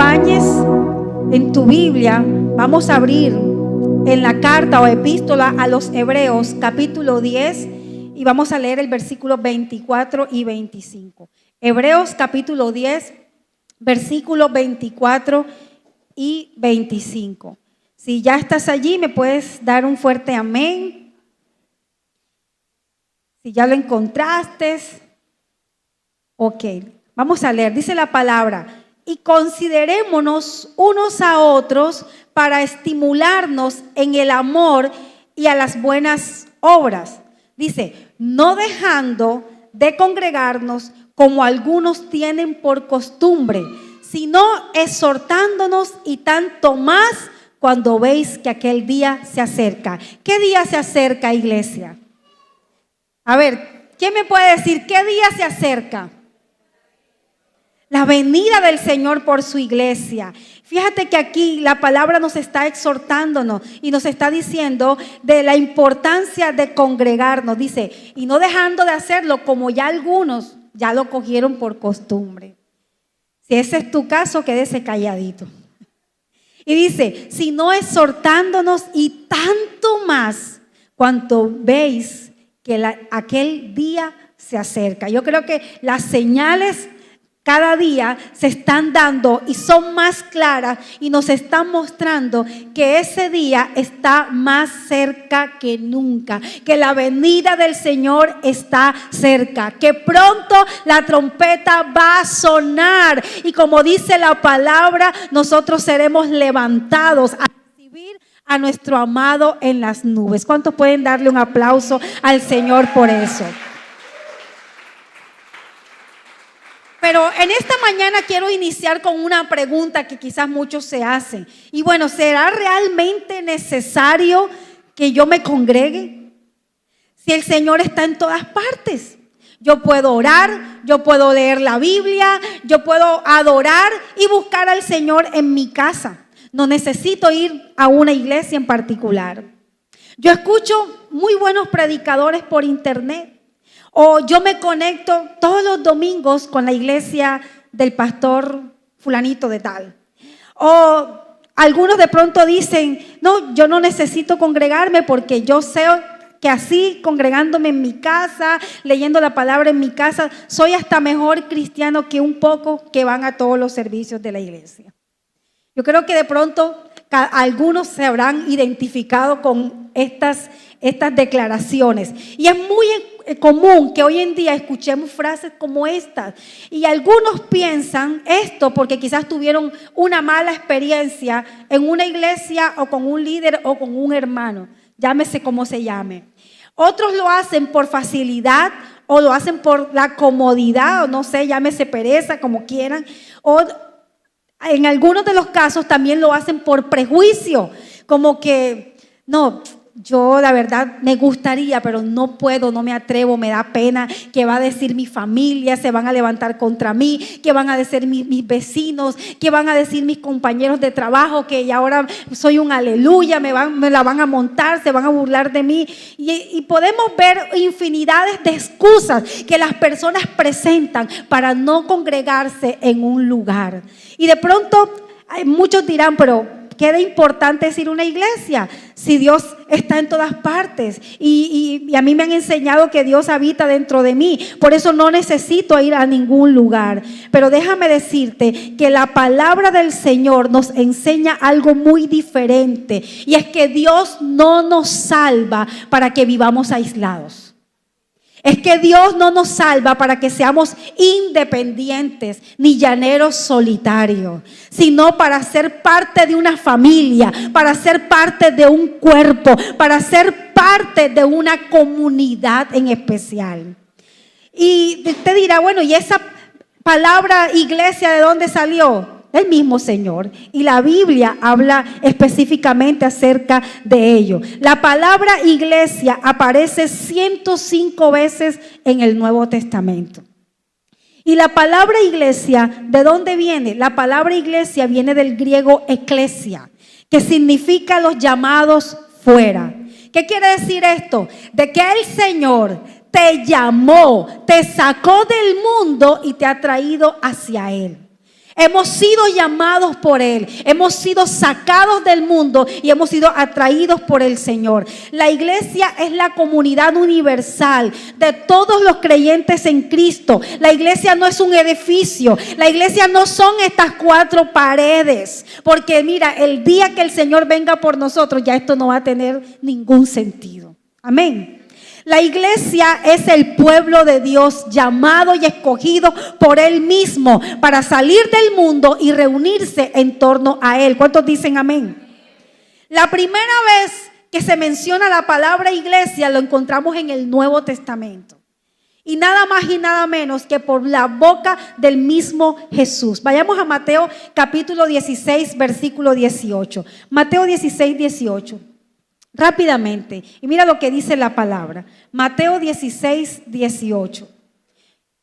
acompañes en tu Biblia. Vamos a abrir en la carta o epístola a los Hebreos, capítulo 10, y vamos a leer el versículo 24 y 25. Hebreos, capítulo 10, versículos 24 y 25. Si ya estás allí, me puedes dar un fuerte amén. Si ya lo encontraste. Ok, vamos a leer. Dice la palabra: y considerémonos unos a otros para estimularnos en el amor y a las buenas obras. Dice, no dejando de congregarnos como algunos tienen por costumbre, sino exhortándonos, y tanto más cuando veis que aquel día se acerca. ¿Qué día se acerca, iglesia? A ver, ¿quién me puede decir qué día se acerca? La venida del Señor por su iglesia. Fíjate que aquí la palabra nos está exhortándonos y nos está diciendo de la importancia de congregarnos. Dice, y no dejando de hacerlo como ya algunos ya lo cogieron por costumbre. Si ese es tu caso, quédese calladito. Y dice, sino exhortándonos, y tanto más cuanto veis que aquel día se acerca. Yo creo que las señales cada día se están dando y son más claras y nos están mostrando que ese día está más cerca que nunca, que la venida del Señor está cerca, que pronto la trompeta va a sonar y, como dice la palabra, nosotros seremos levantados a recibir a nuestro amado en las nubes. ¿Cuántos pueden darle un aplauso al Señor por eso? Pero en esta mañana quiero iniciar con una pregunta que quizás muchos se hacen. Y bueno, ¿será realmente necesario que yo me congregue? Si el Señor está en todas partes. Yo puedo orar, yo puedo leer la Biblia, yo puedo adorar y buscar al Señor en mi casa. No necesito ir a una iglesia en particular. Yo escucho muy buenos predicadores por internet. O yo me conecto todos los domingos con la iglesia del pastor fulanito de tal. O algunos de pronto dicen, no, yo no necesito congregarme porque yo sé que así, congregándome en mi casa, leyendo la palabra en mi casa, soy hasta mejor cristiano que un poco que van a todos los servicios de la iglesia. Yo creo que de pronto algunos se habrán identificado con estas declaraciones. Y es muy común que hoy en día escuchemos frases como estas. Y algunos piensan esto porque quizás tuvieron una mala experiencia en una iglesia o con un líder o con un hermano. Llámese como se llame. Otros lo hacen por facilidad o lo hacen por la comodidad, o no sé, llámese pereza, como quieran. O en algunos de los casos también lo hacen por prejuicio, como que no, yo la verdad me gustaría, pero no puedo, no me atrevo, me da pena. ¿Qué va a decir mi familia? Se van a levantar contra mí. ¿Qué van a decir mis vecinos? ¿Qué van a decir mis compañeros de trabajo? Que ya ahora soy un aleluya, me la van a montar, se van a burlar de mí. Y podemos ver infinidades de excusas que las personas presentan para no congregarse en un lugar. Y de pronto muchos dirán, pero ¿qué de importante es ir a una iglesia si Dios está en todas partes? Y a mí me han enseñado que Dios habita dentro de mí. Por eso no necesito ir a ningún lugar. Pero déjame decirte que la palabra del Señor nos enseña algo muy diferente. Y es que Dios no nos salva para que vivamos aislados. Es que Dios no nos salva para que seamos independientes ni llaneros solitarios, sino para ser parte de una familia, para ser parte de un cuerpo, para ser parte de una comunidad en especial. Y te dirá, bueno, ¿y esa palabra iglesia de dónde salió? El mismo Señor. Y la Biblia habla específicamente acerca de ello. La palabra iglesia aparece 105 veces en el Nuevo Testamento. Y la palabra iglesia, ¿de dónde viene? La palabra iglesia viene del griego eklesia, que significa los llamados fuera. ¿Qué quiere decir esto? De que el Señor te llamó, te sacó del mundo y te ha traído hacia Él. Hemos sido llamados por Él, hemos sido sacados del mundo y hemos sido atraídos por el Señor. La iglesia es la comunidad universal de todos los creyentes en Cristo. La iglesia no es un edificio, la iglesia no son estas 4 paredes, porque mira, el día que el Señor venga por nosotros, ya esto no va a tener ningún sentido. Amén. La iglesia es el pueblo de Dios llamado y escogido por Él mismo para salir del mundo y reunirse en torno a Él. ¿Cuántos dicen amén? La primera vez que se menciona la palabra iglesia lo encontramos en el Nuevo Testamento. Y nada más y nada menos que por la boca del mismo Jesús. Vayamos a Mateo capítulo 16, versículo 18. Mateo 16, 18. Rápidamente, y mira lo que dice la palabra. Mateo 16, 18.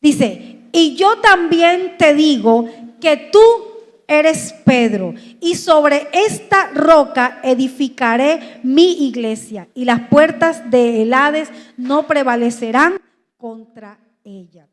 Dice, y yo también te digo que tú eres Pedro, y sobre esta roca edificaré mi iglesia, y las puertas del Hades no prevalecerán contra ella.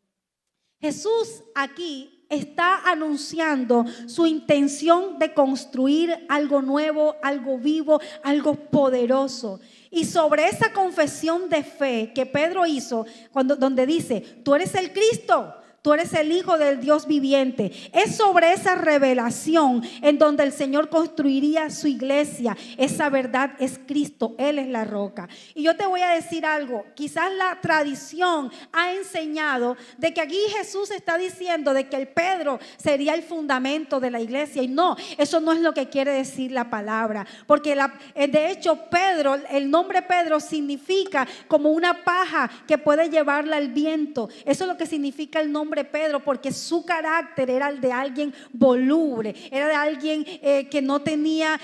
Jesús aquí está anunciando su intención de construir algo nuevo, algo vivo, algo poderoso. Y sobre esa confesión de fe que Pedro hizo, donde dice, tú eres el Cristo, tú eres el Hijo del Dios viviente, es sobre esa revelación en donde el Señor construiría su iglesia. Esa verdad es Cristo, Él es la roca. Y yo te voy a decir algo, quizás la tradición ha enseñado de que aquí Jesús está diciendo de que el Pedro sería el fundamento de la iglesia, y no, eso no es lo que quiere decir la palabra, porque de hecho Pedro, el nombre Pedro significa como una paja que puede llevarla al viento. Eso es lo que significa el nombre Pedro, porque su carácter era el de alguien voluble, era de alguien que no tenía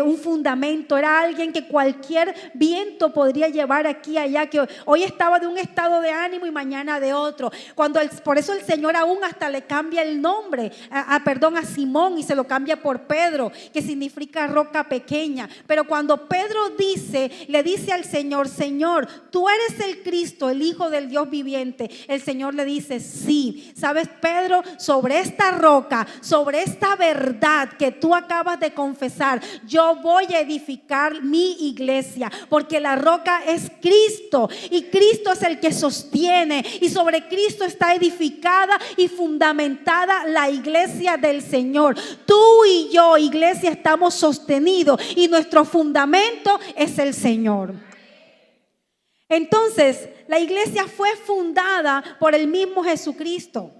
un fundamento, era alguien que cualquier viento podría llevar aquí y allá, que hoy estaba de un estado de ánimo y mañana de otro. Por eso el Señor aún hasta le cambia el nombre a Simón, y se lo cambia por Pedro, que significa roca pequeña. Pero cuando Pedro le dice al Señor, Señor, tú eres el Cristo, el Hijo del Dios viviente, el Señor le dice, sí, sabes Pedro, sobre esta roca, sobre esta verdad que tú acabas de confesar, yo voy a edificar mi iglesia, porque la roca es Cristo, y Cristo es el que sostiene, y sobre Cristo está edificada y fundamentada la iglesia del Señor. Tú y yo, iglesia, estamos sostenidos, y nuestro fundamento es el Señor. Entonces, la iglesia fue fundada por el mismo Jesucristo.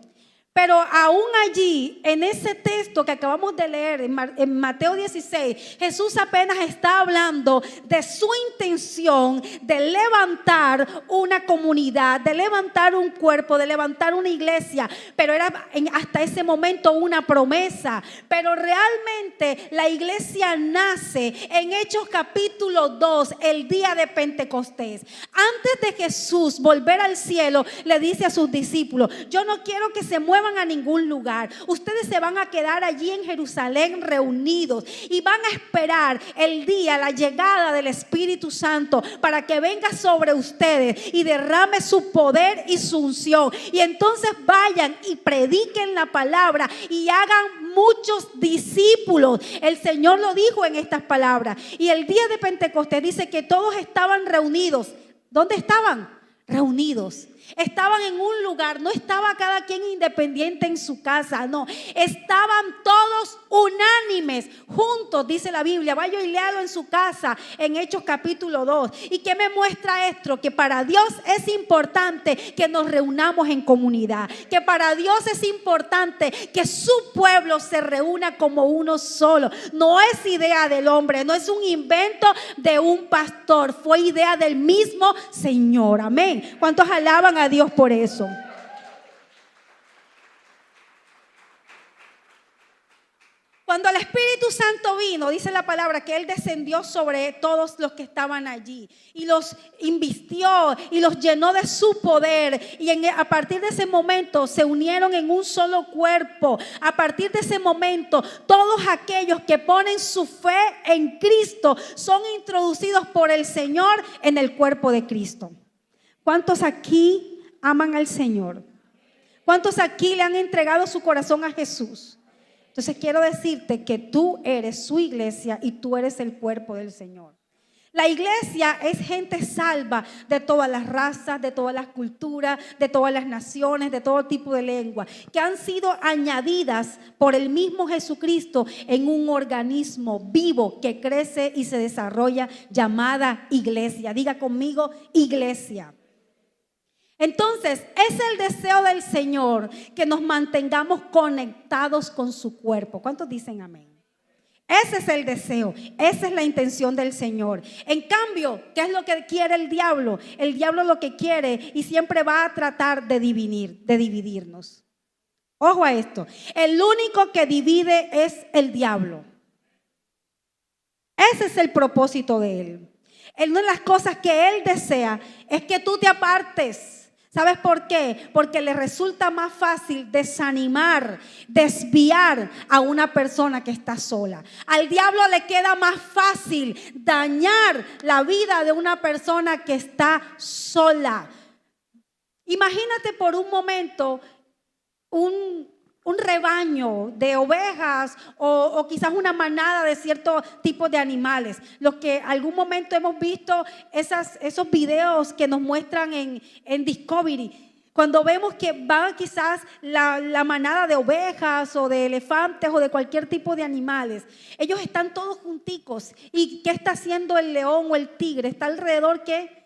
Pero aún allí, en ese texto que acabamos de leer, en Mateo 16, Jesús apenas está hablando de su intención de levantar una comunidad, de levantar un cuerpo, de levantar una iglesia. Pero era hasta ese momento una promesa. Pero realmente la iglesia nace en Hechos capítulo 2, el día de Pentecostés. Antes de Jesús volver al cielo, le dice a sus discípulos, yo no quiero que se muevan a ningún lugar. Ustedes se van a quedar allí en Jerusalén reunidos y van a esperar el día, la llegada del Espíritu Santo, para que venga sobre ustedes y derrame su poder y su unción. Y entonces vayan y prediquen la palabra y hagan muchos discípulos. El Señor lo dijo en estas palabras. Y el día de Pentecostés dice que todos estaban reunidos. ¿Dónde estaban? Reunidos. Estaban en un lugar, no estaba cada quien independiente en su casa, no, estaban todos unánimes, juntos, dice la Biblia. Vaya y léalo en su casa, en Hechos capítulo 2. ¿Y qué me muestra esto? Que para Dios es importante que nos reunamos en comunidad, que para Dios es importante que su pueblo se reúna como uno solo. No es idea del hombre, no es un invento de un pastor, fue idea del mismo Señor. Amén. ¿Cuántos alaban a Dios por eso? Cuando el Espíritu Santo vino, dice la palabra que Él descendió sobre todos los que estaban allí y los invistió y los llenó de su poder, y a partir de ese momento se unieron en un solo cuerpo. A partir de ese momento, todos aquellos que ponen su fe en Cristo son introducidos por el Señor en el cuerpo de Cristo. ¿Cuántos aquí aman al Señor? ¿Cuántos aquí le han entregado su corazón a Jesús? Entonces quiero decirte que tú eres su iglesia y tú eres el cuerpo del Señor. La iglesia es gente salva de todas las razas, de todas las culturas, de todas las naciones, de todo tipo de lengua, que han sido añadidas por el mismo Jesucristo en un organismo vivo que crece y se desarrolla, llamada iglesia. Diga conmigo, iglesia. Entonces, es el deseo del Señor que nos mantengamos conectados con su cuerpo. ¿Cuántos dicen amén? Ese es el deseo, esa es la intención del Señor. En cambio, ¿qué es lo que quiere el diablo? El diablo lo que quiere y siempre va a tratar de dividirnos. Ojo a esto, el único que divide es el diablo. Ese es el propósito de él. Una de las cosas que él desea es que tú te apartes. ¿Sabes por qué? Porque le resulta más fácil desanimar, desviar a una persona que está sola. Al diablo le queda más fácil dañar la vida de una persona que está sola. Imagínate por un momento un rebaño de ovejas o quizás una manada de ciertos tipos de animales. Los que algún momento hemos visto esos videos que nos muestran en Discovery, cuando vemos que va quizás la manada de ovejas o de elefantes o de cualquier tipo de animales, ellos están todos junticos. ¿Y qué está haciendo el león o el tigre? Está alrededor, ¿qué?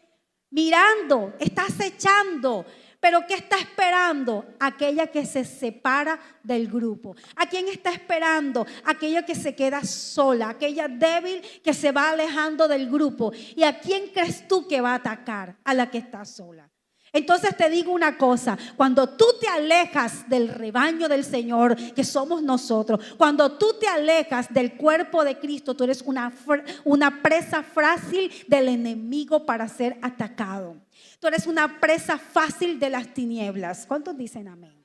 Mirando, está acechando. ¿Pero qué está esperando? Aquella que se separa del grupo. ¿A quién está esperando? Aquella que se queda sola, aquella débil que se va alejando del grupo. ¿Y a quién crees tú que va a atacar? A la que está sola. Entonces te digo una cosa, cuando tú te alejas del rebaño del Señor, que somos nosotros, cuando tú te alejas del cuerpo de Cristo, tú eres una presa frágil del enemigo para ser atacado. Tú eres una presa fácil de las tinieblas. ¿Cuántos dicen amén?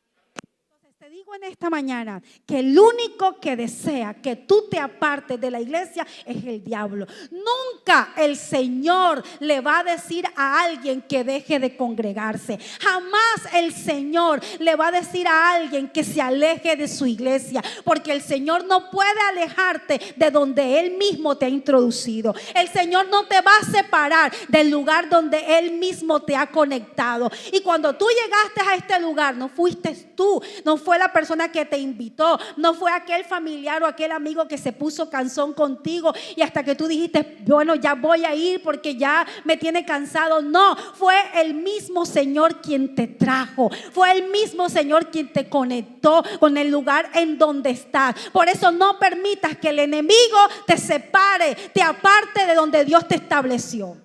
Entonces te digo en esta mañana que el único que desea que tú te apartes de la iglesia es el diablo. Nunca el Señor le va a decir a alguien que deje de congregarse. Jamás el Señor le va a decir a alguien que se aleje de su iglesia, porque el Señor no puede alejarte de donde Él mismo te ha introducido. El Señor no te va a separar del lugar donde Él mismo te ha conectado. Y cuando tú llegaste a este lugar, no fuiste tú, no fue la persona que te invitó, no fue aquel familiar o aquel amigo que se puso cansón contigo y hasta que tú dijiste, bueno, ya voy a ir porque ya me tiene cansado. No, fue el mismo Señor quien te trajo, fue el mismo Señor quien te conectó con el lugar en donde estás. Por eso no permitas que el enemigo te separe, te aparte de donde Dios te estableció.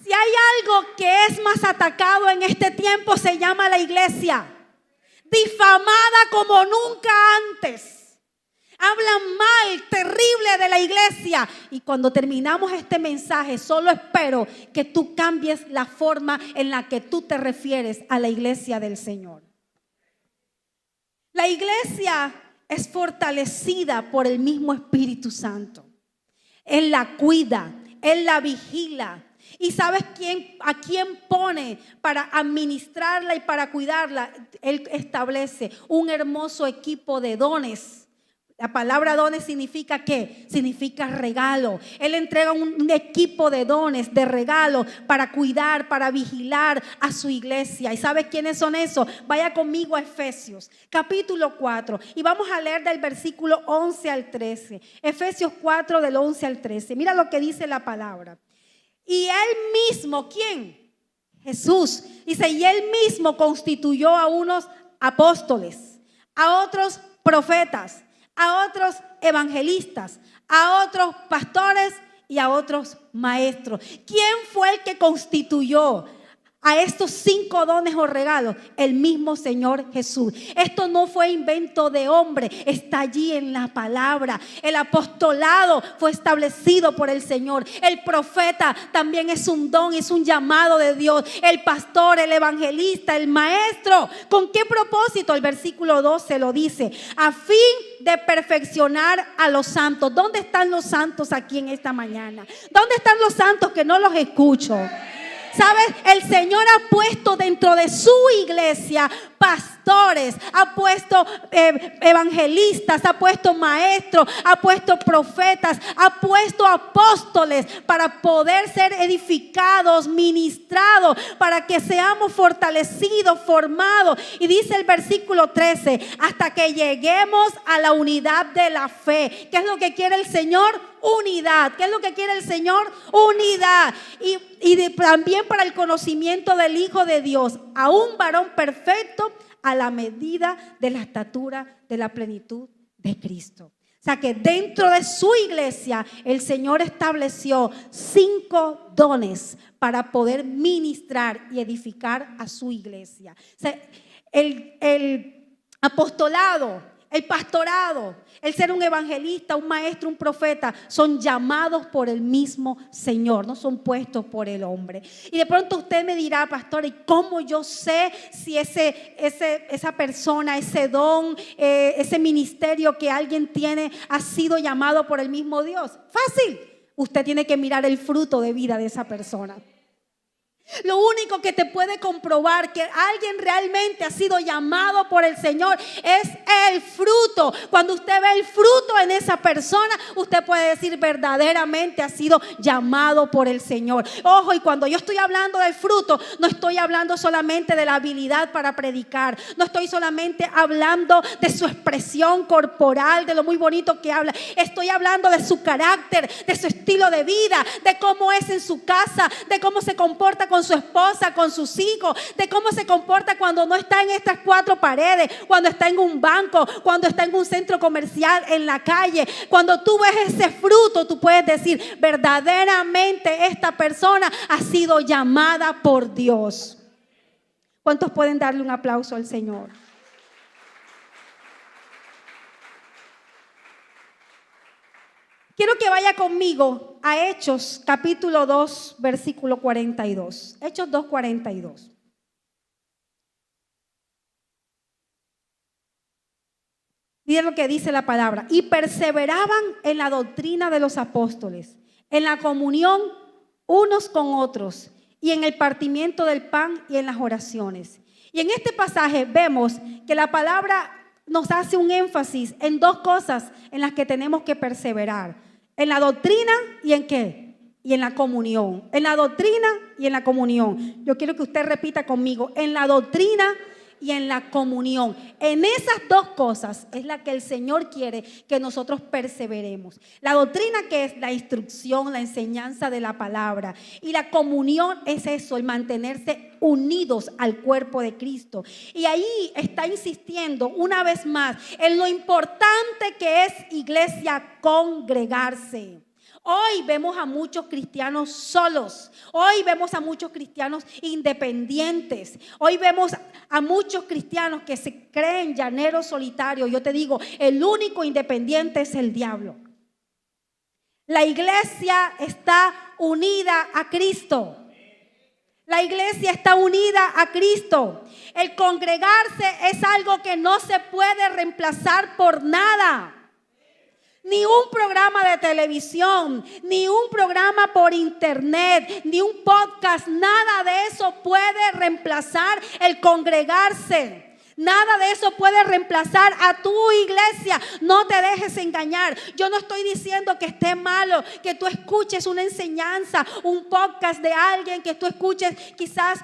Si hay algo que es más atacado en este tiempo, se llama la iglesia. Difamada como nunca antes. Hablan mal, terrible de la iglesia. Y cuando terminamos este mensaje, solo espero que tú cambies la forma en la que tú te refieres a la iglesia del Señor. La iglesia es fortalecida por el mismo Espíritu Santo. Él la cuida, Él la vigila. ¿Y sabes a quién pone para administrarla y para cuidarla? Él establece un hermoso equipo de dones. La palabra dones significa ¿qué? Significa regalo. Él entrega un equipo de dones, de regalos para cuidar, para vigilar a su iglesia. ¿Y sabes quiénes son esos? Vaya conmigo a Efesios, capítulo 4. Y vamos a leer del versículo 11 al 13. Efesios 4 del 11 al 13. Mira lo que dice la palabra. Y Él mismo, ¿quién? Jesús. Dice, y Él mismo constituyó a unos apóstoles, a otros profetas, a otros evangelistas, a otros pastores y a otros maestros. ¿Quién fue el que constituyó a estos 5 dones o regalos? El mismo Señor Jesús. Esto no fue invento de hombre, está allí en la palabra. El apostolado fue establecido por el Señor. El profeta también es un don, es un llamado de Dios. El pastor, el evangelista, el maestro. ¿Con qué propósito? El versículo 12 lo dice: a fin de perfeccionar a los santos. ¿Dónde están los santos aquí en esta mañana? ¿Dónde están los santos que no los escucho? ¿Sabes? El Señor ha puesto dentro de su iglesia pastores, ha puesto evangelistas, ha puesto maestros, ha puesto profetas, ha puesto apóstoles para poder ser edificados, ministrados, para que seamos fortalecidos, formados. Y dice el versículo 13, hasta que lleguemos a la unidad de la fe. ¿Qué es lo que quiere el Señor? Unidad. ¿Qué es lo que quiere el Señor? Unidad. También para el conocimiento del Hijo de Dios, a un varón perfecto, a la medida de la estatura de la plenitud de Cristo. O sea que dentro de su iglesia el Señor estableció 5 dones para poder ministrar y edificar a su iglesia. O sea, el apostolado, el pastorado, el ser un evangelista, un maestro, un profeta, son llamados por el mismo Señor, no son puestos por el hombre. Y de pronto usted me dirá: pastor, ¿y cómo yo sé si esa persona, ese don, ese ministerio que alguien tiene ha sido llamado por el mismo Dios? Fácil, usted tiene que mirar el fruto de vida de esa persona. Lo único que te puede comprobar que alguien realmente ha sido llamado por el Señor es el fruto. Cuando usted ve el fruto en esa persona, usted puede decir: verdaderamente ha sido llamado por el Señor. Ojo, y cuando yo estoy hablando del fruto, no estoy hablando solamente de la habilidad para predicar, no estoy solamente hablando de su expresión corporal, de lo muy bonito que habla. Estoy hablando de su carácter, de su estilo de vida, de cómo es en su casa, de cómo se comporta con su esposa, con sus hijos, de cómo se comporta cuando no está en estas 4 paredes, cuando está en un banco, cuando está en un centro comercial, en la calle. Cuando tú ves ese fruto, tú puedes decir: verdaderamente esta persona ha sido llamada por Dios. ¿Cuántos pueden darle un aplauso al Señor? Quiero que vaya conmigo a Hechos capítulo 2, versículo 42. Hechos 2, 42. Miren lo que dice la palabra: y perseveraban en la doctrina de los apóstoles, en la comunión unos con otros, y en el partimiento del pan y en las oraciones. Y en este pasaje vemos que la palabra nos hace un énfasis en 2 cosas en las que tenemos que perseverar: en la doctrina y en ¿qué? Y en la comunión. En la doctrina y en la comunión. Yo quiero que usted repita conmigo: en la doctrina y en la comunión. En esas 2 cosas es la que el Señor quiere que nosotros perseveremos. La doctrina, que es la instrucción, la enseñanza de la palabra. Y la comunión es eso, el mantenerse unidos al cuerpo de Cristo. Y ahí está insistiendo una vez más en lo importante que es, iglesia, congregarse. Hoy vemos a muchos cristianos solos. Hoy vemos a muchos cristianos independientes. Hoy vemos a muchos cristianos que se creen llaneros solitarios. Yo te digo, el único independiente es el diablo. La iglesia está unida a Cristo. La iglesia está unida a Cristo. El congregarse es algo que no se puede reemplazar por nada. Ni un programa de televisión, ni un programa por internet, ni un podcast, nada de eso puede reemplazar el congregarse. Nada de eso puede reemplazar a tu iglesia. No te dejes engañar. Yo no estoy diciendo que esté malo que tú escuches una enseñanza, un podcast de alguien, que tú escuches quizás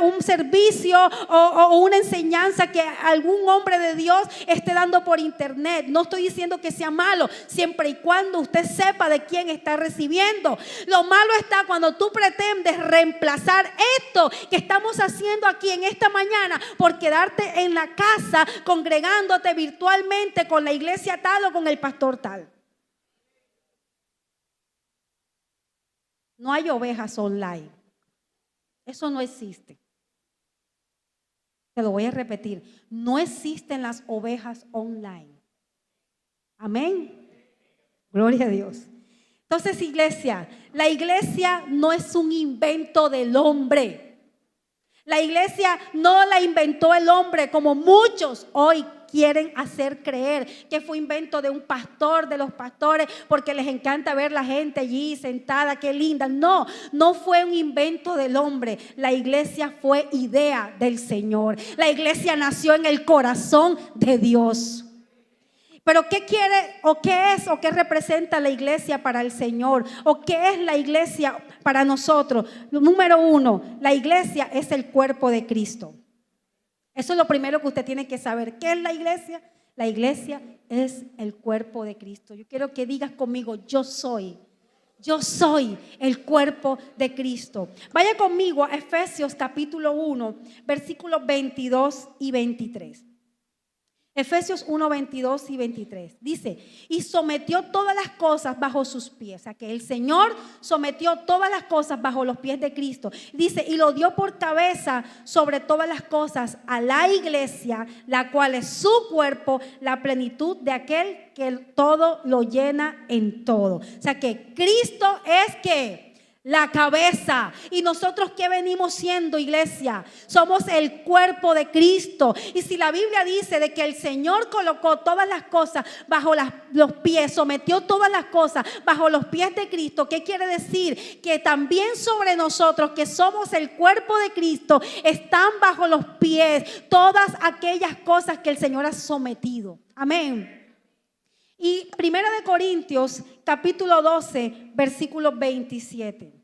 un servicio o una enseñanza que algún hombre de Dios esté dando por internet. No estoy diciendo que sea malo, siempre y cuando usted sepa de quién está recibiendo. Lo malo está cuando tú pretendes reemplazar esto que estamos haciendo aquí en esta mañana por quedarte en la casa congregándote virtualmente con la iglesia tal o con el pastor tal. No hay ovejas online. Eso no existe. Te lo voy a repetir. No existen las ovejas online. Amén. Gloria a Dios. Entonces, iglesia, la iglesia no es un invento del hombre. La iglesia no la inventó el hombre como muchos hoy quieren hacer creer que fue invento de un pastor, de los pastores, porque les encanta ver la gente allí sentada, qué linda. No, no fue un invento del hombre. La iglesia fue idea del Señor. La iglesia nació en el corazón de Dios. Pero ¿qué quiere o qué es o qué representa la iglesia para el Señor? ¿O qué es la iglesia para nosotros? Número uno, la iglesia es el cuerpo de Cristo. Eso es lo primero que usted tiene que saber. ¿Qué es la iglesia? La iglesia es el cuerpo de Cristo. Yo quiero que digas conmigo, yo soy el cuerpo de Cristo. Vaya conmigo a Efesios capítulo 1, versículos 22 y 23. Efesios 1, 22 y 23. Dice, y sometió todas las cosas bajo sus pies. O sea, que el Señor sometió todas las cosas bajo los pies de Cristo. Dice, y lo dio por cabeza sobre todas las cosas a la iglesia, la cual es su cuerpo, la plenitud de aquel que todo lo llena en todo. O sea, que Cristo es que la cabeza. ¿Y nosotros qué venimos siendo, iglesia? Somos el cuerpo de Cristo. Y si la Biblia dice de que el Señor colocó todas las cosas bajo los pies, sometió todas las cosas bajo los pies de Cristo, ¿qué quiere decir? Que también sobre nosotros, que somos el cuerpo de Cristo, están bajo los pies todas aquellas cosas que el Señor ha sometido. Amén. Y 1 Corintios capítulo 12, versículo 27.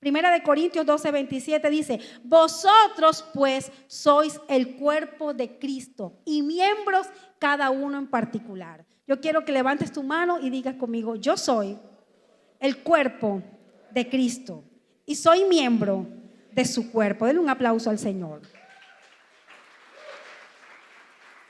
1 Corintios 12, 27 dice, vosotros pues sois el cuerpo de Cristo y miembros cada uno en particular. Yo quiero que levantes tu mano y digas conmigo, yo soy el cuerpo de Cristo y soy miembro de su cuerpo. Denle un aplauso al Señor.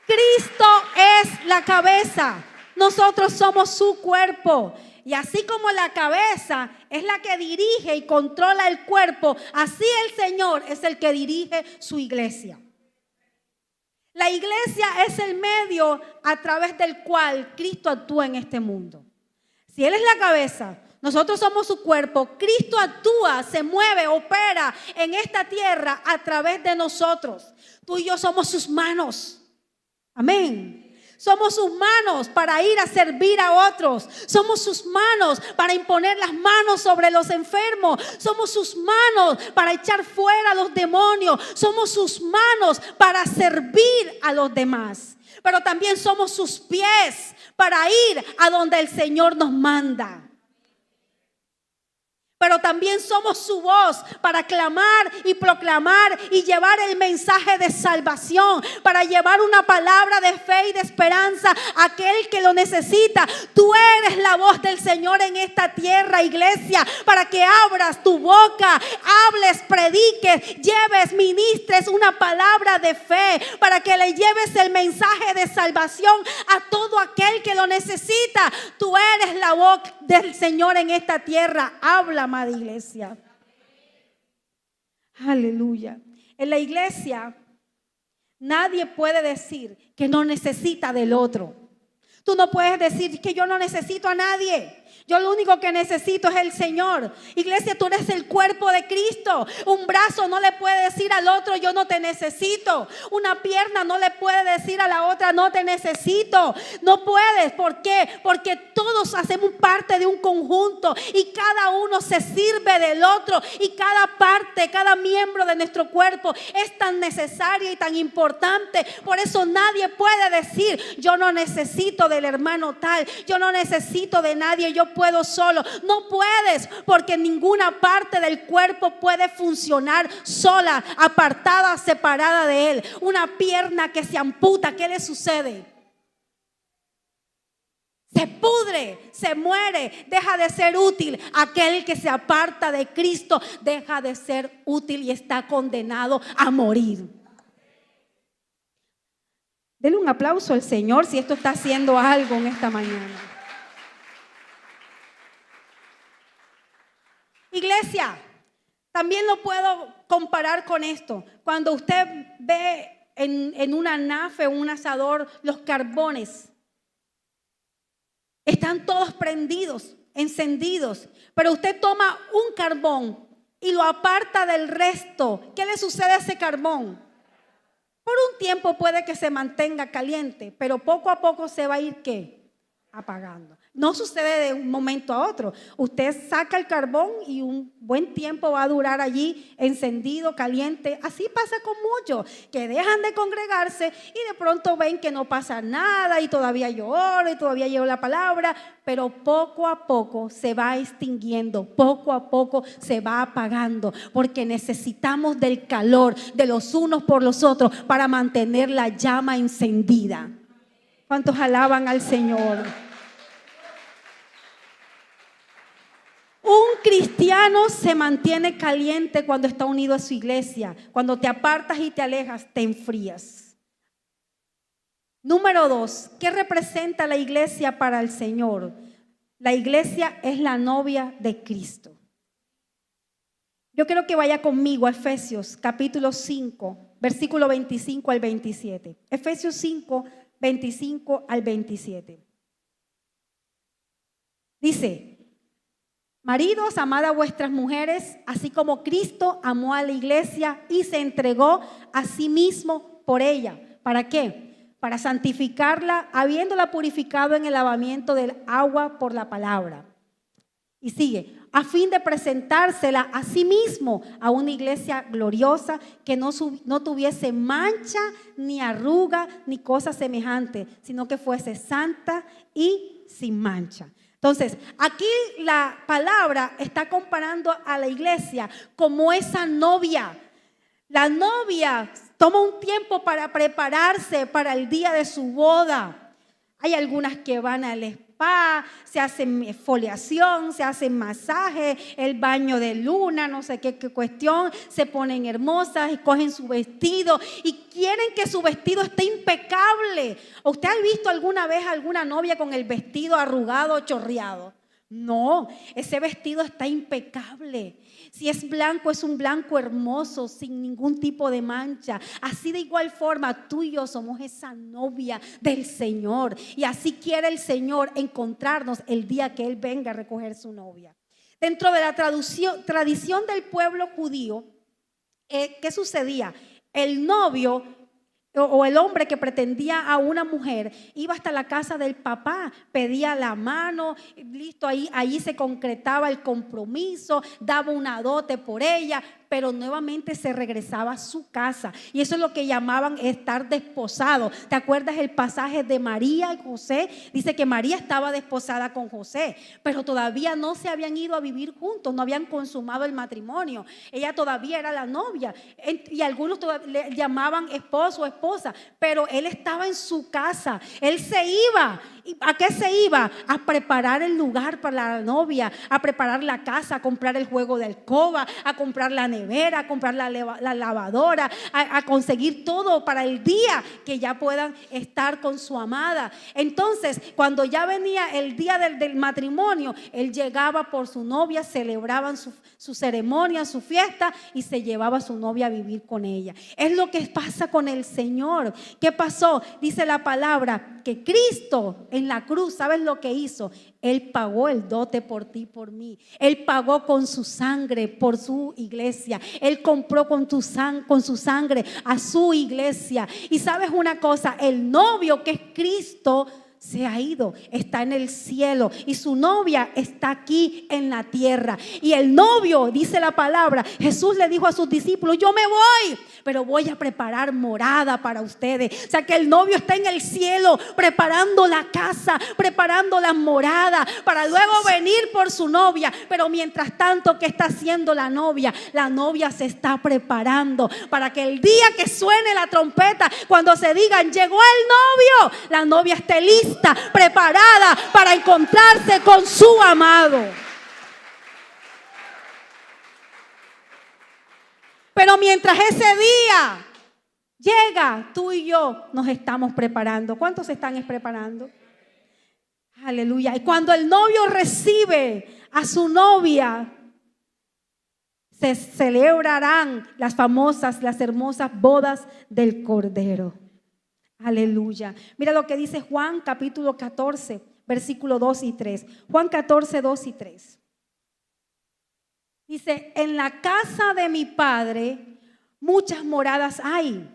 Cristo es la cabeza. Nosotros somos su cuerpo. Y así como la cabeza es la que dirige y controla el cuerpo, así el Señor es el que dirige su iglesia. La iglesia es el medio a través del cual Cristo actúa en este mundo. Si Él es la cabeza, nosotros somos su cuerpo, Cristo actúa, se mueve, opera en esta tierra a través de nosotros. Tú y yo somos sus manos. Amén. Somos sus manos para ir a servir a otros. Somos sus manos para imponer las manos sobre los enfermos. Somos sus manos para echar fuera a los demonios. Somos sus manos para servir a los demás. Pero también somos sus pies para ir a donde el Señor nos manda. Pero también somos su voz para clamar y proclamar y llevar el mensaje de salvación, para llevar una palabra de fe y de esperanza a aquel que lo necesita. Tú eres la voz del Señor en esta tierra, iglesia, para que abras tu boca, hables, prediques, lleves, ministres una palabra de fe, para que le lleves el mensaje de salvación a todo aquel que lo necesita. Tú eres la voz del Señor en esta tierra. Habla, amada iglesia. Aleluya. En la iglesia nadie puede decir que no necesita del otro. Tú no puedes decir que yo no necesito a nadie. Yo lo único que necesito es el Señor. Iglesia, tú eres el cuerpo de Cristo. Un brazo no le puede decir al otro, yo no te necesito. Una pierna no le puede decir a la otra, no te necesito. No puedes. ¿Por qué? Porque todos hacemos parte de un conjunto y cada uno se sirve del otro. Y cada parte, cada miembro de nuestro cuerpo es tan necesaria y tan importante. Por eso nadie puede decir, yo no necesito del hermano tal, yo no necesito de nadie, yo puedo solo. No puedes, porque ninguna parte del cuerpo puede funcionar sola, apartada, separada de él. Una pierna que se amputa, ¿qué le sucede? Se pudre, se muere, deja de ser útil. Aquel que se aparta de Cristo deja de ser útil y está condenado a morir. Denle un aplauso al Señor si esto está haciendo algo en esta mañana. Iglesia, también lo puedo comparar con esto. Cuando usted ve en una nafe o un asador los carbones, están todos prendidos, encendidos, pero usted toma un carbón y lo aparta del resto. ¿Qué le sucede a ese carbón? Por un tiempo puede que se mantenga caliente, pero poco a poco se va a ir, ¿qué? Apagando. No sucede de un momento a otro. Usted saca el carbón y un buen tiempo va a durar allí encendido, caliente. Así pasa con muchos que dejan de congregarse y de pronto ven que no pasa nada y todavía yo oro y todavía llevo la palabra, pero poco a poco se va extinguiendo, poco a poco se va apagando, porque necesitamos del calor de los unos por los otros para mantener la llama encendida. ¿Cuántos alaban al Señor? Un cristiano se mantiene caliente cuando está unido a su iglesia. Cuando te apartas y te alejas, te enfrías. Número 2, ¿qué representa la iglesia para el Señor? La iglesia es la novia de Cristo. Yo quiero que vaya conmigo a Efesios capítulo 5, versículo 25 al 27. Efesios 5, 25 al 27. Dice: maridos, amad a vuestras mujeres, así como Cristo amó a la iglesia y se entregó a sí mismo por ella. ¿Para qué? Para santificarla, habiéndola purificado en el lavamiento del agua por la palabra. Y sigue: a fin de presentársela a sí mismo a una iglesia gloriosa que no tuviese mancha, ni arruga, ni cosa semejante, sino que fuese santa y sin mancha. Entonces, aquí la palabra está comparando a la iglesia como esa novia. La novia toma un tiempo para prepararse para el día de su boda. Hay algunas que van al spa, se hacen exfoliación, se hacen masaje, el baño de luna, no sé qué cuestión, se ponen hermosas y cogen su vestido y quieren que su vestido esté impecable. ¿Usted ha visto alguna vez alguna novia con el vestido arrugado, chorreado? No, ese vestido está impecable. Si es blanco, es un blanco hermoso, sin ningún tipo de mancha. Así de igual forma, tú y yo somos esa novia del Señor. Y así quiere el Señor encontrarnos el día que Él venga a recoger su novia. Dentro de la tradición del pueblo judío, ¿qué sucedía? El novio o el hombre que pretendía a una mujer iba hasta la casa del papá, pedía la mano, listo, ahí se concretaba el compromiso, daba una dote por ella, pero nuevamente se regresaba a su casa. Y eso es lo que llamaban estar desposado. ¿Te acuerdas el pasaje de María y José? Dice que María estaba desposada con José, pero todavía no se habían ido a vivir juntos, no habían consumado el matrimonio. Ella todavía era la novia y algunos le llamaban esposo o esposa, pero él estaba en su casa. Él se iba. ¿Y a qué se iba? A preparar el lugar para la novia, a preparar la casa, a comprar el juego de alcoba, a comprar la nevera, a comprar la lavadora, a conseguir todo para el día que ya puedan estar con su amada. Entonces, cuando ya venía el día del matrimonio, él llegaba por su novia, celebraban su ceremonia, su fiesta y se llevaba a su novia a vivir con ella. Es lo que pasa con el Señor. ¿Qué pasó? Dice la palabra que Cristo en la cruz, ¿sabes lo que hizo? Él pagó el dote por ti y por mí. Él pagó con su sangre por su iglesia. Él compró con su sangre a su iglesia. Y sabes una cosa, el novio que es Cristo se ha ido, está en el cielo y su novia está aquí en la tierra. Y el novio, dice la palabra, Jesús le dijo a sus discípulos: yo me voy, pero voy a preparar morada para ustedes. O sea que el novio está en el cielo preparando la casa, preparando la morada para luego venir por su novia. Pero mientras tanto, ¿qué está haciendo la novia? La novia se está preparando para que el día que suene la trompeta, cuando se digan llegó el novio, la novia esté lista, preparada para encontrarse con su amado. Pero mientras ese día llega, tú y yo nos estamos preparando. ¿Cuántos se están preparando? Aleluya. Y cuando el novio recibe a su novia, se celebrarán las famosas, las hermosas bodas del Cordero. Aleluya. Mira lo que dice Juan capítulo 14, versículo 2 y 3. Juan 14, 2 y 3. Dice, en la casa de mi Padre muchas moradas hay.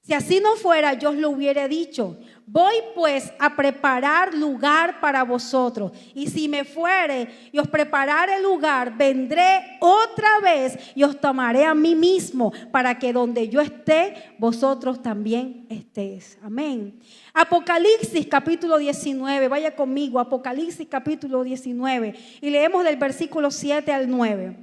Si así no fuera, yo os lo hubiera dicho. Voy pues a preparar lugar para vosotros. Y si me fuere y os preparare lugar, vendré otra vez y os tomaré a mí mismo, para que donde yo esté, vosotros también estéis. Amén. Apocalipsis capítulo 19, vaya conmigo, Apocalipsis capítulo 19, y leemos del versículo 7 al 9.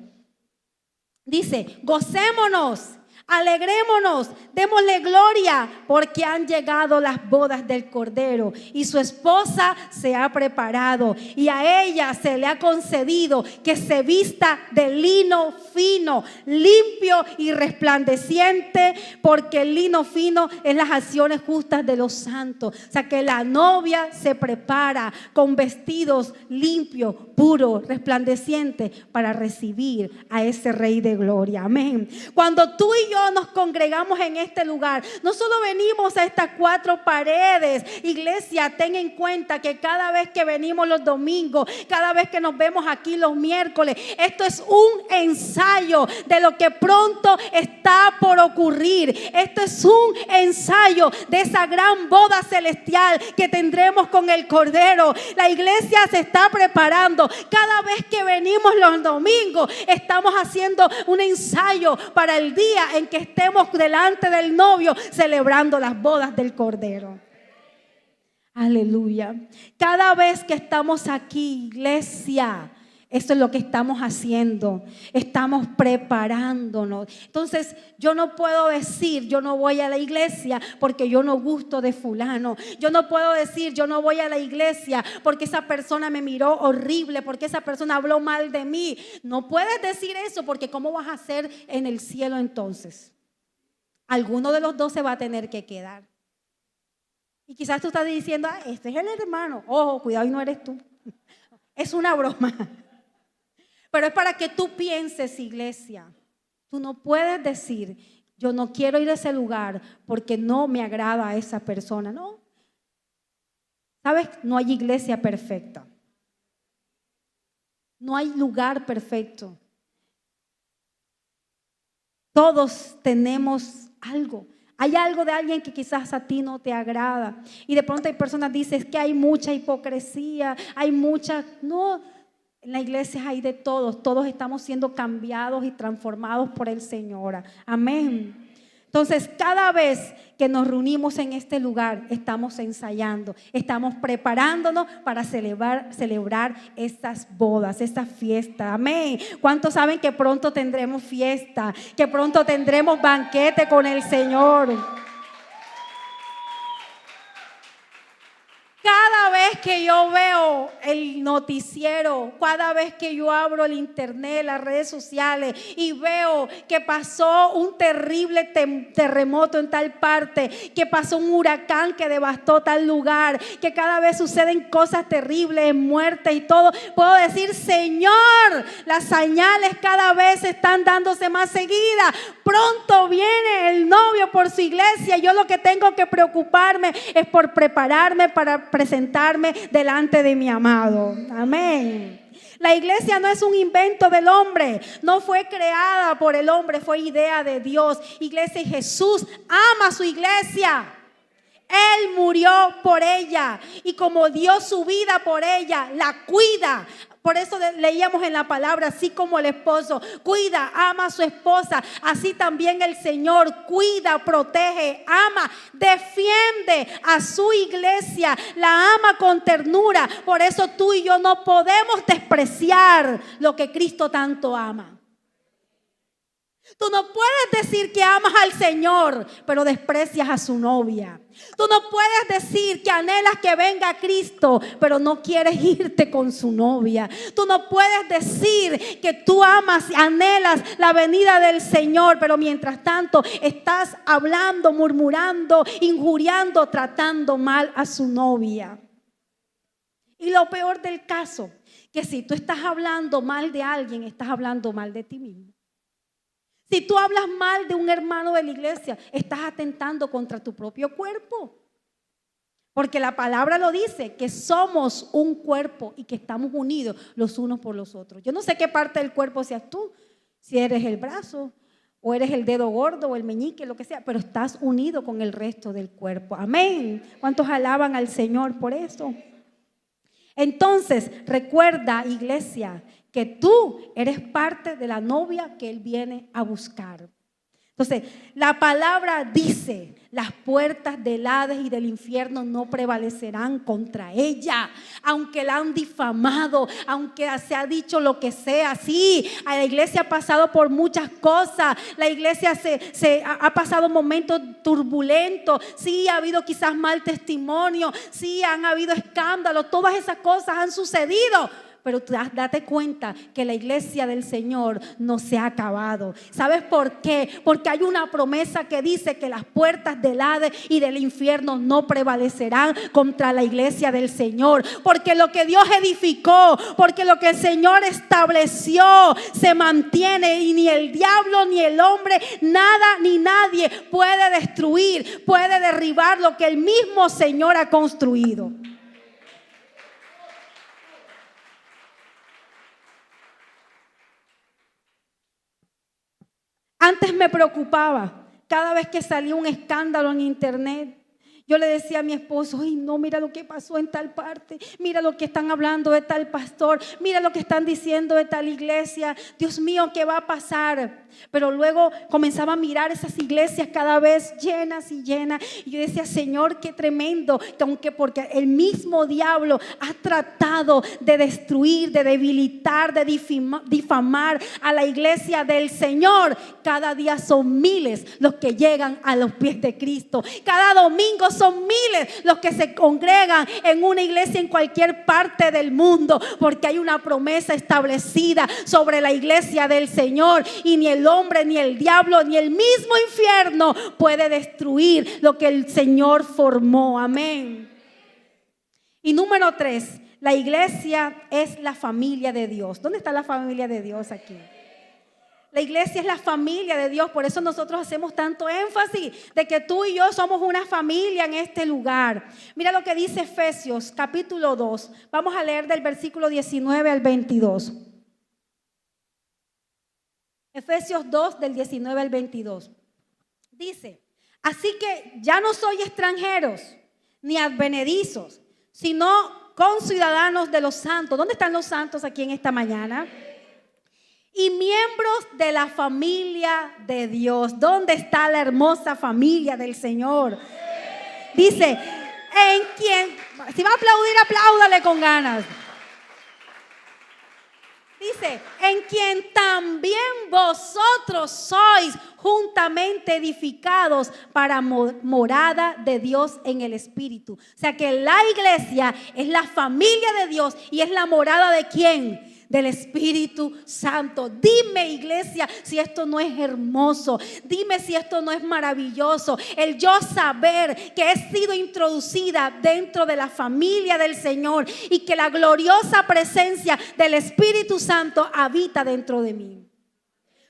Dice, gocémonos, alegrémonos, démosle gloria, porque han llegado las bodas del Cordero y su esposa se ha preparado, y a ella se le ha concedido que se vista de lino fino, limpio y resplandeciente, porque el lino fino es las acciones justas de los santos. O sea que la novia se prepara con vestidos limpios, puros, resplandecientes, para recibir a ese Rey de Gloria. Amén. Cuando tú y yo nos congregamos en este lugar, no solo venimos a estas cuatro paredes. Iglesia, ten en cuenta que cada vez que venimos los domingos, cada vez que nos vemos aquí los miércoles, esto es un ensayo de lo que pronto está por ocurrir. Esto es un ensayo de esa gran boda celestial que tendremos con el Cordero. La iglesia se está preparando. Cada vez que venimos los domingos, estamos haciendo un ensayo para el día en que estemos delante del novio celebrando las bodas del Cordero. Aleluya. Cada vez que estamos aquí, iglesia, esto es lo que estamos haciendo. Estamos preparándonos. Entonces, yo no puedo decir, yo no voy a la iglesia porque yo no gusto de fulano. Yo no puedo decir, yo no voy a la iglesia porque esa persona me miró horrible, porque esa persona habló mal de mí. No puedes decir eso, porque ¿cómo vas a hacer en el cielo entonces? Alguno de los dos se va a tener que quedar. Y quizás tú estás diciendo, este es el hermano. Ojo, cuidado, y no eres tú. Es una broma. Pero es para que tú pienses, iglesia. Tú no puedes decir, yo no quiero ir a ese lugar porque no me agrada a esa persona. No. ¿Sabes? No hay iglesia perfecta. No hay lugar perfecto. Todos tenemos algo. Hay algo de alguien que quizás a ti no te agrada. Y de pronto hay personas que dicen que hay mucha hipocresía, hay mucha... No, en la iglesia hay de todos. Todos estamos siendo cambiados y transformados por el Señor. Amén. Entonces, cada vez que nos reunimos en este lugar, estamos ensayando, estamos preparándonos para celebrar estas bodas, esta fiesta. Amén. ¿Cuántos saben que pronto tendremos fiesta? Que pronto tendremos banquete con el Señor. Cada vez que yo veo el noticiero, cada vez que yo abro el internet, las redes sociales y veo que pasó un terrible terremoto en tal parte, que pasó un huracán que devastó tal lugar, que cada vez suceden cosas terribles, muertes y todo, puedo decir, Señor, las señales cada vez están dándose más seguidas. Pronto viene el novio por su iglesia. Yo lo que tengo que preocuparme es por prepararme para presentarme delante de mi amado. Amén. La iglesia no es un invento del hombre, no fue creada por el hombre, fue idea de Dios. Iglesia, y Jesús ama a su iglesia. Él murió por ella y como dio su vida por ella, la cuida. Por eso leíamos en la palabra, así como el esposo cuida, ama a su esposa, así también el Señor cuida, protege, ama, defiende a su iglesia, la ama con ternura. Por eso tú y yo no podemos despreciar lo que Cristo tanto ama. Tú no puedes decir que amas al Señor, pero desprecias a su novia. Tú no puedes decir que anhelas que venga Cristo, pero no quieres irte con su novia. Tú no puedes decir que tú amas y anhelas la venida del Señor, pero mientras tanto estás hablando, murmurando, injuriando, tratando mal a su novia. Y lo peor del caso, que si tú estás hablando mal de alguien, estás hablando mal de ti mismo. Si tú hablas mal de un hermano de la iglesia, estás atentando contra tu propio cuerpo. Porque la palabra lo dice, que somos un cuerpo y que estamos unidos los unos por los otros. Yo no sé qué parte del cuerpo seas tú, si eres el brazo o eres el dedo gordo o el meñique, lo que sea, pero estás unido con el resto del cuerpo. Amén. ¿Cuántos alaban al Señor por eso? Entonces, recuerda, iglesia, que tú eres parte de la novia que Él viene a buscar. Entonces, la palabra dice, las puertas del Hades y del infierno no prevalecerán contra ella, aunque la han difamado, aunque se ha dicho lo que sea. Sí, a la iglesia ha pasado por muchas cosas, la iglesia ha pasado momentos turbulentos, sí ha habido quizás mal testimonio, sí han habido escándalos, todas esas cosas han sucedido. Pero date cuenta que la iglesia del Señor no se ha acabado. ¿Sabes por qué? Porque hay una promesa que dice que las puertas del Hades y del infierno no prevalecerán contra la iglesia del Señor. Porque lo que Dios edificó, porque lo que el Señor estableció se mantiene, y ni el diablo ni el hombre, nada ni nadie puede destruir, puede derribar lo que el mismo Señor ha construido. Antes me preocupaba cada vez que salía un escándalo en internet. Yo le decía a mi esposo, ay no, mira lo que pasó en tal parte, mira lo que están hablando de tal pastor, mira lo que están diciendo de tal iglesia. Dios mío, ¿qué va a pasar? Pero luego comenzaba a mirar esas iglesias cada vez llenas y llenas. Y yo decía, Señor, qué tremendo, que aunque porque el mismo diablo ha tratado de destruir, de debilitar, de difamar a la iglesia del Señor, cada día son miles los que llegan a los pies de Cristo. Cada domingo son miles los que se congregan en una iglesia en cualquier parte del mundo, porque hay una promesa establecida sobre la iglesia del Señor, y ni el hombre, ni el diablo, ni el mismo infierno puede destruir lo que el Señor formó. Amén. Y número 3, la iglesia es la familia de Dios. ¿Dónde está la familia de Dios aquí? La iglesia es la familia de Dios, por eso nosotros hacemos tanto énfasis de que tú y yo somos una familia en este lugar. Mira lo que dice Efesios capítulo 2. Vamos a leer del versículo 19 al 22. Efesios 2 del 19 al 22. Dice, así que ya no sois extranjeros ni advenedizos, sino conciudadanos de los santos. ¿Dónde están los santos aquí en esta mañana? Y miembros de la familia de Dios. ¿Dónde está la hermosa familia del Señor? Dice, en quien, si va a aplaudir, apláudale con ganas. Dice, en quien también vosotros sois juntamente edificados para morada de Dios en el Espíritu. O sea que la iglesia es la familia de Dios y es la morada ¿de quién? Del Espíritu Santo. Dime, iglesia, si esto no es hermoso. Dime si esto no es maravilloso. El yo saber que he sido introducida dentro de la familia del Señor y que la gloriosa presencia del Espíritu Santo habita dentro de mí.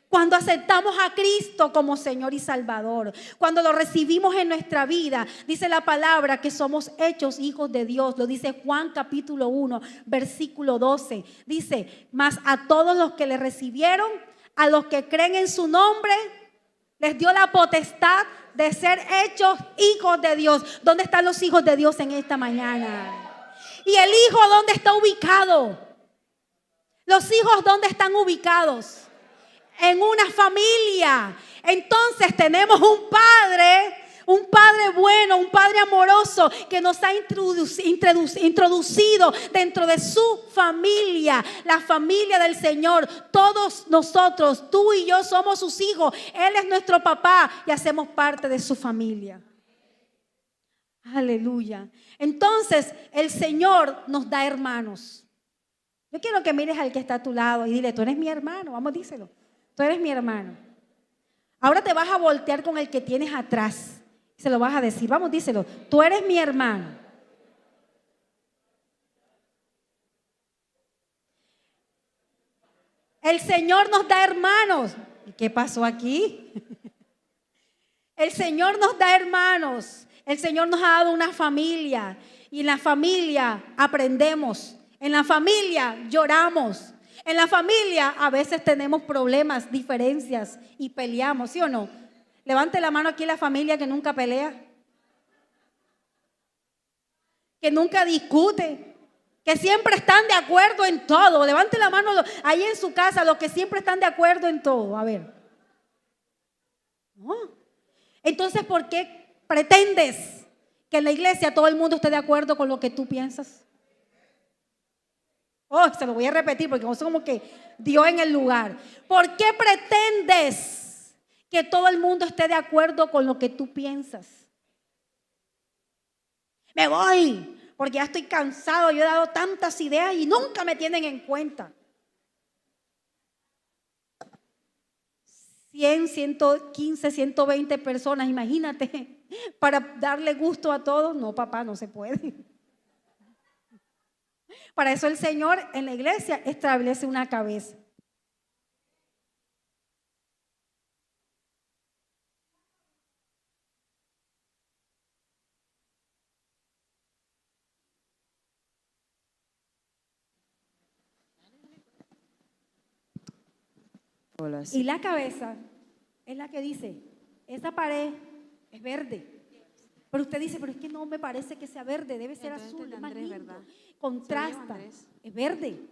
Cuando aceptamos a Cristo como Señor y Salvador, cuando lo recibimos en nuestra vida, dice la palabra que somos hechos hijos de Dios. Lo dice Juan capítulo 1, versículo 12. Dice, mas a todos los que le recibieron, a los que creen en su nombre, les dio la potestad de ser hechos hijos de Dios. ¿Dónde están los hijos de Dios en esta mañana? ¿Y el hijo dónde está ubicado? Los hijos ¿dónde están ubicados? En una familia. Entonces tenemos un padre bueno, un padre amoroso que nos ha introducido dentro de su familia, la familia del Señor. Todos nosotros, tú y yo somos sus hijos. Él es nuestro papá y hacemos parte de su familia. Aleluya. Entonces el Señor nos da hermanos. Yo quiero que mires al que está a tu lado y dile, tú eres mi hermano. Vamos, díselo. Tú eres mi hermano. Ahora te vas a voltear con el que tienes atrás. Se lo vas a decir. Vamos, díselo. Tú eres mi hermano. El Señor nos da hermanos. ¿Qué pasó aquí? El Señor nos da hermanos, el Señor nos ha dado una familia y en la familia aprendemos, en la familia lloramos, en la familia a veces tenemos problemas, diferencias y peleamos, ¿sí o no? Levante la mano aquí la familia que nunca pelea, que nunca discute, que siempre están de acuerdo en todo. Levante la mano ahí en su casa los que siempre están de acuerdo en todo. A ver. ¿No? Entonces, ¿por qué pretendes que en la iglesia todo el mundo esté de acuerdo con lo que tú piensas? Oh, se lo voy a repetir porque no sé como que dio en el lugar. ¿Por qué pretendes que todo el mundo esté de acuerdo con lo que tú piensas? Me voy porque ya estoy cansado, yo he dado tantas ideas y nunca me tienen en cuenta. 100, 115, 120 personas, imagínate, para darle gusto a todos. No, papá, no se puede. Para eso el Señor en la iglesia establece una cabeza. Hola, Y sí. la cabeza es la que dice, esa pared es verde. Pero usted dice, pero es que no me parece que sea verde, debe ser Entonces, azul, es más Andrés, lindo. ¿verdad? Contrasta, Andrés. es verde.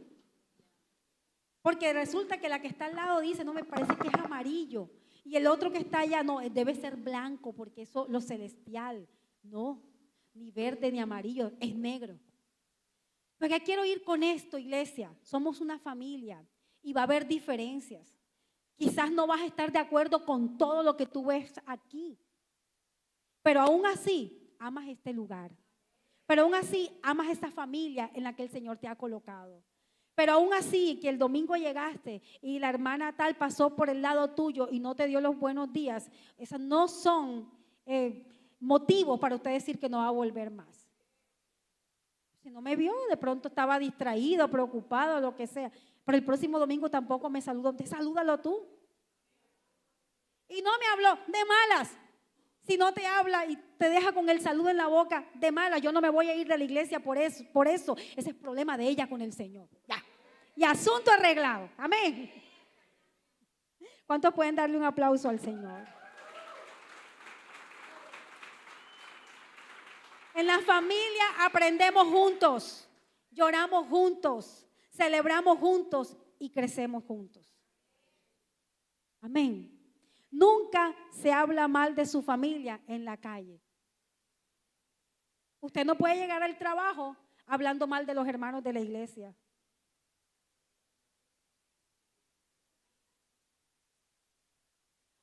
Porque resulta que la que está al lado dice, no, me parece que es amarillo. Y el otro que está allá, no, debe ser blanco, porque eso, lo celestial. No, ni verde ni amarillo, es negro. Pero ¿qué quiero ir con esto, iglesia? Somos una familia y va a haber diferencias. Quizás no vas a estar de acuerdo con todo lo que tú ves aquí, pero aún así amas este lugar. Pero aún así amas esta familia en la que el Señor te ha colocado. Pero aún así que el domingo llegaste y la hermana tal pasó por el lado tuyo y no te dio los buenos días, esos no son motivos para usted decir que no va a volver más. Si no me vio, de pronto estaba distraído, preocupado, lo que sea. Pero el próximo domingo tampoco me saludó. Salúdalo tú. Y no me habló de malas. Si no te habla y te deja con el saludo en la boca, de malas, yo no me voy a ir de la iglesia por eso. Por eso, ese es problema de ella con el Señor. Ya. Y asunto arreglado. Amén. ¿Cuántos pueden darle un aplauso al Señor? En la familia aprendemos juntos, lloramos juntos, celebramos juntos y crecemos juntos. Amén. Nunca se habla mal de su familia en la calle. Usted no puede llegar al trabajo hablando mal de los hermanos de la iglesia.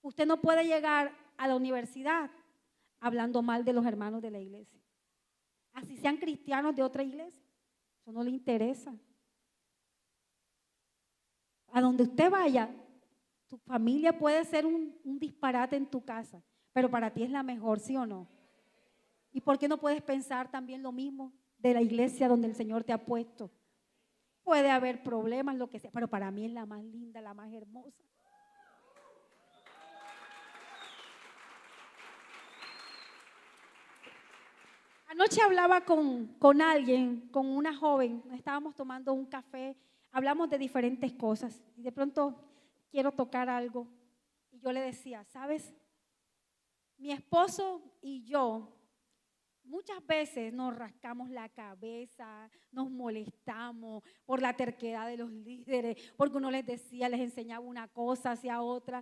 Usted no puede llegar a la universidad hablando mal de los hermanos de la iglesia. Así sean cristianos de otra iglesia. Eso no le interesa. A donde usted vaya, tu familia puede ser un disparate en tu casa, pero para ti es la mejor, ¿sí o no? ¿Y por qué no puedes pensar también lo mismo de la iglesia donde el Señor te ha puesto? Puede haber problemas, lo que sea, pero para mí es la más linda, la más hermosa. Anoche hablaba con alguien, con una joven, estábamos tomando un café, hablamos de diferentes cosas y de pronto quiero tocar algo y yo le decía, ¿sabes? Mi esposo y yo muchas veces nos rascamos la cabeza, nos molestamos por la terquedad de los líderes, porque uno les decía, les enseñaba una cosa hacia otra,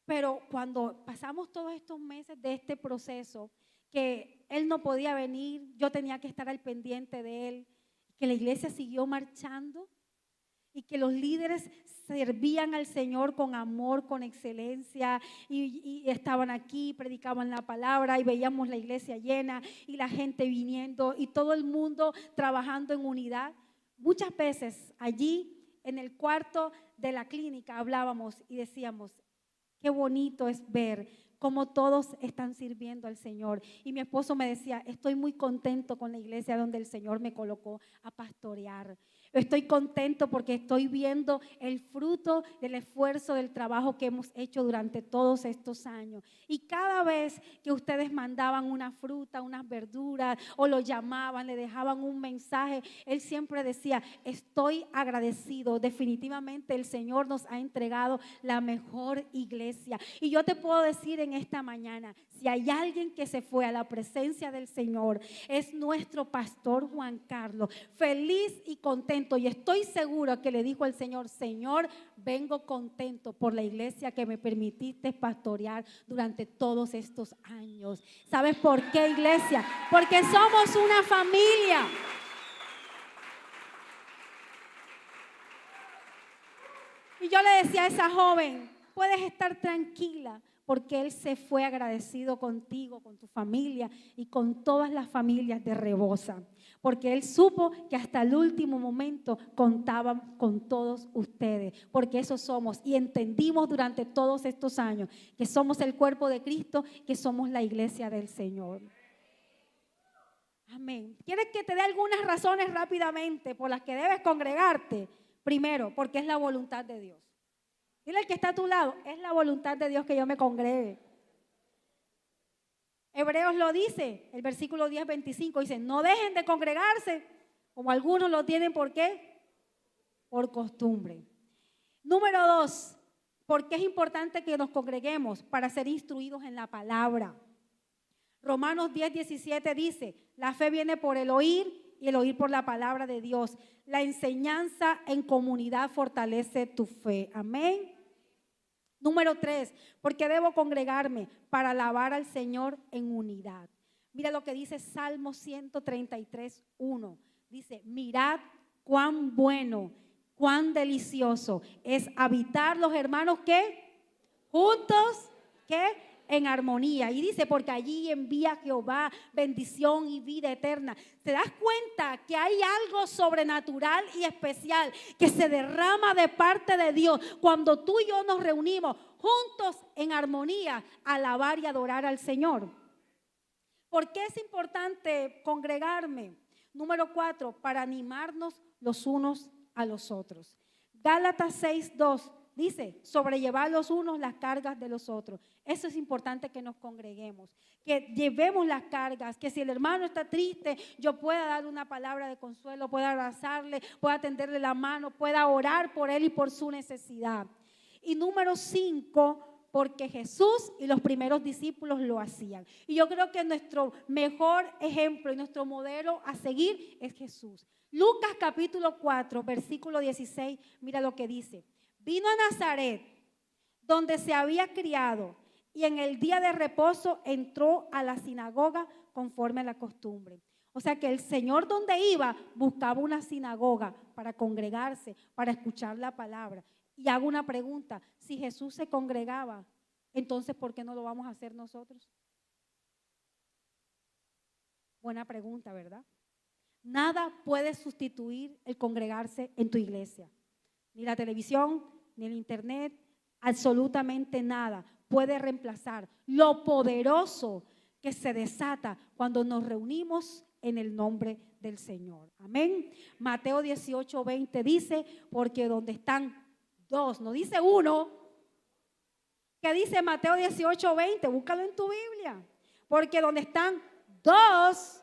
pero cuando pasamos todos estos meses de este proceso, que él no podía venir, yo tenía que estar al pendiente de él, que la iglesia siguió marchando y que los líderes servían al Señor con amor, con excelencia y estaban aquí, predicaban la palabra y veíamos la iglesia llena y la gente viniendo y todo el mundo trabajando en unidad. Muchas veces allí en el cuarto de la clínica hablábamos y decíamos, qué bonito es ver cómo todos están sirviendo al Señor. Y mi esposo me decía, estoy muy contento con la iglesia donde el Señor me colocó a pastorear. Estoy contento porque estoy viendo el fruto del esfuerzo, del trabajo que hemos hecho durante todos estos años. Y cada vez que ustedes mandaban una fruta, unas verduras o lo llamaban, le dejaban un mensaje, él siempre decía, estoy agradecido. Definitivamente el Señor nos ha entregado la mejor iglesia. Y yo te puedo decir en esta mañana, si hay alguien que se fue a la presencia del Señor, es nuestro pastor Juan Carlos, feliz y contento. Y estoy seguro que le dijo al Señor, Señor, vengo contento por la iglesia que me permitiste pastorear durante todos estos años. ¿Sabes por qué, iglesia? Porque somos una familia. Y yo le decía a esa joven, puedes estar tranquila porque Él se fue agradecido contigo, con tu familia y con todas las familias de Rebosa. Porque Él supo que hasta el último momento contaban con todos ustedes. Porque eso somos y entendimos durante todos estos años que somos el cuerpo de Cristo, que somos la iglesia del Señor. Amén. ¿Quieres que te dé algunas razones rápidamente por las que debes congregarte? Primero, porque es la voluntad de Dios. Dile al que está a tu lado, es la voluntad de Dios que yo me congregue. Hebreos lo dice, el versículo 10:25 dice, no dejen de congregarse, como algunos lo tienen, ¿por qué? Por costumbre. Número 2, porque es importante que nos congreguemos para ser instruidos en la palabra. Romanos 10:17 dice, la fe viene por el oír y el oír por la palabra de Dios. La enseñanza en comunidad fortalece tu fe. Amén. Número 3, porque debo congregarme para alabar al Señor en unidad. Mira lo que dice Salmo 133:1. Dice, mirad cuán bueno, cuán delicioso es habitar los hermanos que juntos, que en armonía. Y dice, porque allí envía Jehová bendición y vida eterna. ¿Te das cuenta que hay algo sobrenatural y especial que se derrama de parte de Dios cuando tú y yo nos reunimos juntos en armonía a alabar y adorar al Señor? ¿Por qué es importante congregarme? Número 4, para animarnos los unos a los otros. Gálatas 6:2 dice, sobrellevar los unos las cargas de los otros. Eso es importante, que nos congreguemos, que llevemos las cargas, que si el hermano está triste, yo pueda darle una palabra de consuelo, pueda abrazarle, pueda tenderle la mano, pueda orar por él y por su necesidad. Y número 5, porque Jesús y los primeros discípulos lo hacían. Y yo creo que nuestro mejor ejemplo y nuestro modelo a seguir es Jesús. Lucas capítulo 4, versículo 16, mira lo que dice. Vino a Nazaret, donde se había criado, y en el día de reposo entró a la sinagoga conforme a la costumbre. O sea que el Señor, donde iba, buscaba una sinagoga para congregarse, para escuchar la palabra. Y hago una pregunta, si Jesús se congregaba, entonces ¿por qué no lo vamos a hacer nosotros? Buena pregunta, ¿verdad? Nada puede sustituir el congregarse en tu iglesia. Ni la televisión, ni el internet, absolutamente nada puede reemplazar lo poderoso que se desata cuando nos reunimos en el nombre del Señor. Amén. Mateo 18:20 dice, porque donde están dos, no dice uno. ¿Qué dice Mateo 18:20? Búscalo en tu Biblia. Porque donde están dos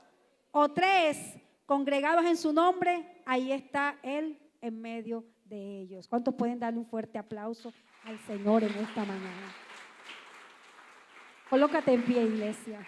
o tres congregados en su nombre, ahí está Él en medio de ellos. ¿Cuántos pueden darle un fuerte aplauso al Señor en esta mañana? Colócate en pie, iglesia.